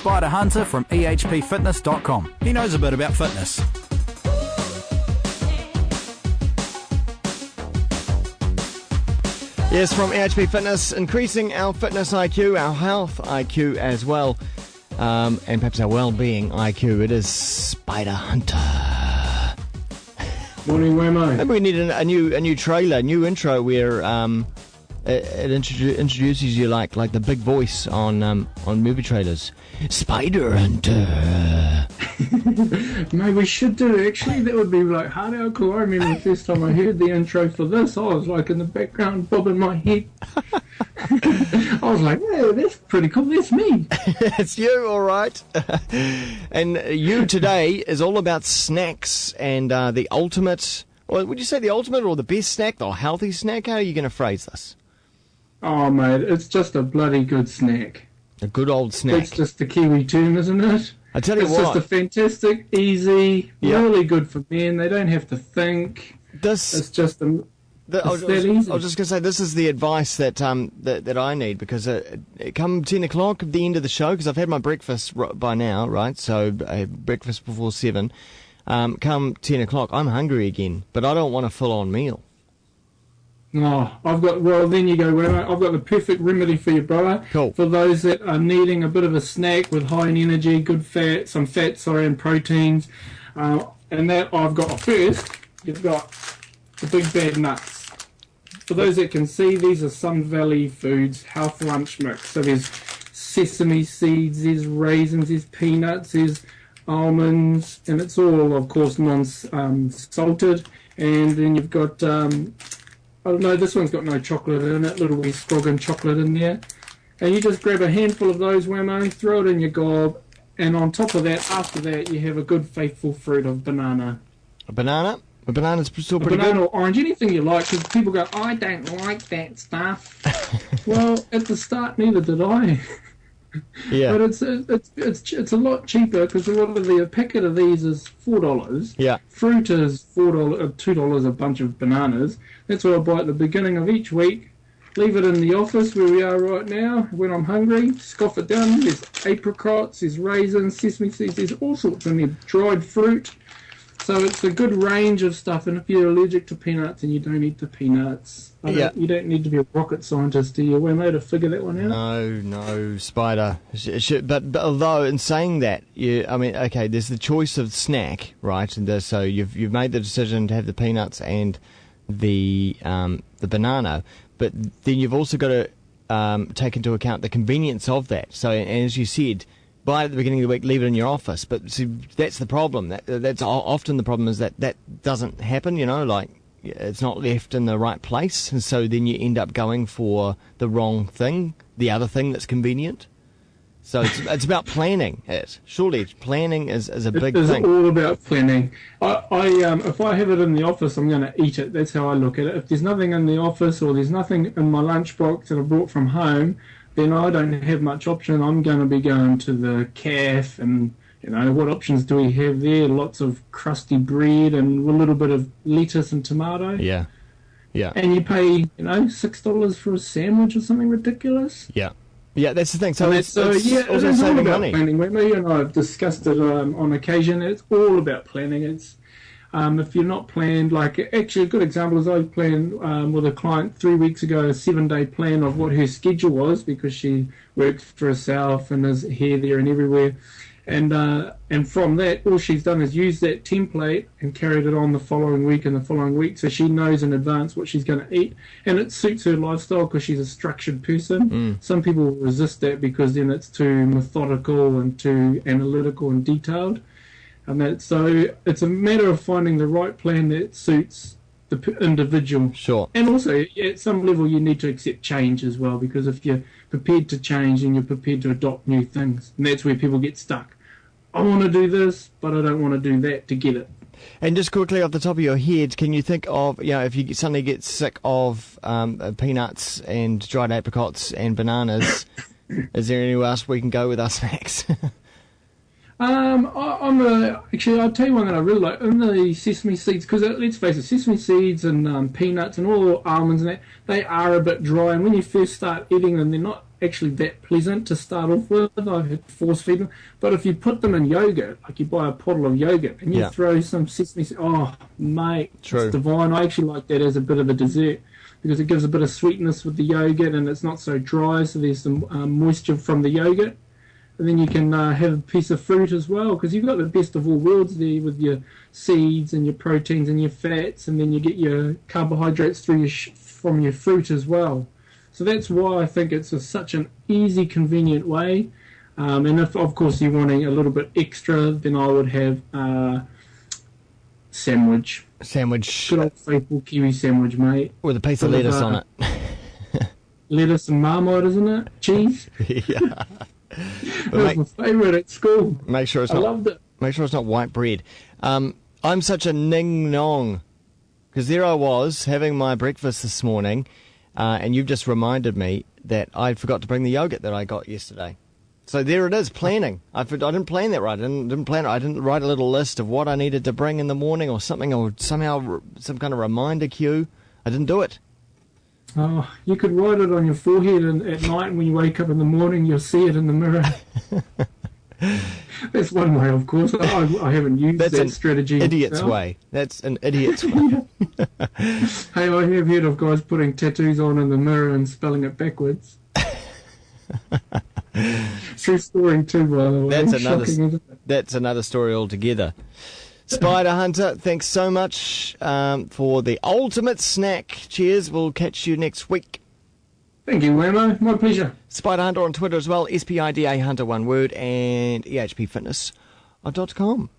Spida Hunter from ehpfitness.com. He knows a bit about fitness. Yes, from EHP Fitness, increasing our fitness IQ, our health IQ as well, and perhaps our well-being IQ. It is Spida Hunter. Morning, Wammo. Maybe we need a new trailer, a new intro where it introduces you like the big voice on movie trailers. Spida Hunter. Maybe we should do, actually. That would be like hard cool. I remember the first time I heard the intro for this, I was like in the background bobbing my head. I was like, yeah, that's pretty cool. That's me. It's you, all right. And you today is all about snacks and the ultimate, or would you say the ultimate or the best snack, the healthy snack? How are you going to phrase this? Oh, mate, it's just a bloody good snack. A good old snack. It's just the Kiwi term, isn't it? I tell you it's what. It's just a fantastic, easy, really good for men. They don't have to think. It's just I was just going to say, this is the advice that I need, because come 10 o'clock at the end of the show, because I've had my breakfast by now, right? So breakfast before 7. Come 10 o'clock, I'm hungry again, but I don't want a full-on meal. Oh, then you go, well, I've got the perfect remedy for you, brother. Cool. For those that are needing a bit of a snack with high in energy, good fat, and proteins. And that I've got first, you've got the big bad nuts. For those that can see, these are Sun Valley Foods health lunch mix. So there's sesame seeds, there's raisins, there's peanuts, there's almonds, and it's all, of course, non-salted. And then you've got... oh no, this one's got no chocolate in it, little wee scroggin chocolate in there. And you just grab a handful of those, Wammo, throw it in your gob, and on top of that, after that, you have a good faithful fruit of banana. A banana? A banana's still pretty good? Banana or orange, anything you like, because people go, I don't like that stuff. Well, at the start, neither did I. Yeah. But it's a lot cheaper, because a packet of these is $4. Yeah. Fruit is $2 a bunch of bananas. That's what I buy at the beginning of each week. Leave it in the office where we are right now. When I'm hungry, scoff it down. There's apricots, there's raisins, sesame seeds, there's all sorts in there. Dried fruit. So it's a good range of stuff. And if you're allergic to peanuts and you don't eat the peanuts, you don't need to be a rocket scientist, do you, Wammo, to figure that one out? No, Spida. But although in saying that, there's the choice of snack, right? And so you've made the decision to have the peanuts and the banana, but then you've also got to take into account the convenience of that. So, and as you said, buy it at the beginning of the week, leave it in your office. But see, that's the problem. That's often the problem, is that doesn't happen. It's not left in the right place, and so then you end up going for the wrong thing, the other thing that's convenient. So it's about planning it. Surely planning is a big thing. It's all about planning. If I have it in the office, I'm going to eat it. That's how I look at it. If there's nothing in the office or there's nothing in my lunchbox that I brought from home, then I don't have much option. I'm going to be going to the caf, and what options do we have there? Lots of crusty bread and a little bit of lettuce and tomato. Yeah. And you pay $6 for a sandwich or something ridiculous. Yeah, that's the thing. So it's also saving all about money. Planning. Me and I have discussed it on occasion. It's all about planning. It's if you're not planned, actually a good example is I planned with a client 3 weeks ago a 7-day plan of what her schedule was, because she works for herself and is here, there and everywhere. And from that, all she's done is use that template and carried it on the following week and the following week, so she knows in advance what she's going to eat, and it suits her lifestyle because she's a structured person. Some people will resist that because then it's too methodical and too analytical and detailed, and so it's a matter of finding the right plan that suits the individual. Sure. And also, at some level, you need to accept change as well, because if you're prepared to change and you're prepared to adopt new things, and that's where people get stuck. I want to do this, but I don't want to do that to get it. And just quickly off the top of your head, can you think of, if you suddenly get sick of peanuts and dried apricots and bananas, is there anywhere else we can go with our snacks? Actually, I'll tell you one that I really like, in the sesame seeds, because let's face it, sesame seeds and peanuts and all the almonds and that, they are a bit dry, and when you first start eating them, they're not actually that pleasant to start off with. I've had force feed them. But if you put them in yogurt, like you buy a bottle of yogurt and you throw some sesame seeds, oh, mate, True. It's divine. I actually like that as a bit of a dessert because it gives a bit of sweetness with the yogurt and it's not so dry, so there's some moisture from the yogurt. And then you can have a piece of fruit as well, because you've got the best of all worlds there with your seeds and your proteins and your fats, and then you get your carbohydrates through from your fruit as well. So that's why I think it's such an easy, convenient way. And if, of course, you're wanting a little bit extra, then I would have sandwich. Sandwich. Good old faithful Kiwi sandwich, mate. With a piece of lettuce on it. Lettuce and marmite, isn't it? Cheese. Yeah. That was my favourite at school. Make sure it's I not. loved it. Make sure it's not white bread. I'm such a ning nong, because there I was having my breakfast this morning, and you've just reminded me that I forgot to bring the yogurt that I got yesterday. So there it is, planning. I didn't plan that right. I didn't plan it. I didn't write a little list of what I needed to bring in the morning or something, or somehow some kind of reminder cue. I didn't do it. Oh, you could write it on your forehead, and at night when you wake up in the morning, you'll see it in the mirror. That's one way, of course. I haven't used that strategy. Idiot's myself. way. That's an idiot's way. Hey, I have heard of guys putting tattoos on in the mirror and spelling it backwards. True story too, by the way. That's another story altogether. Spider Hunter, thanks so much for the ultimate snack. Cheers. We'll catch you next week. Thank you, Wammo. My pleasure. Spider Hunter on Twitter as well. SPIDA Hunter, one word, and ehpfitness.com.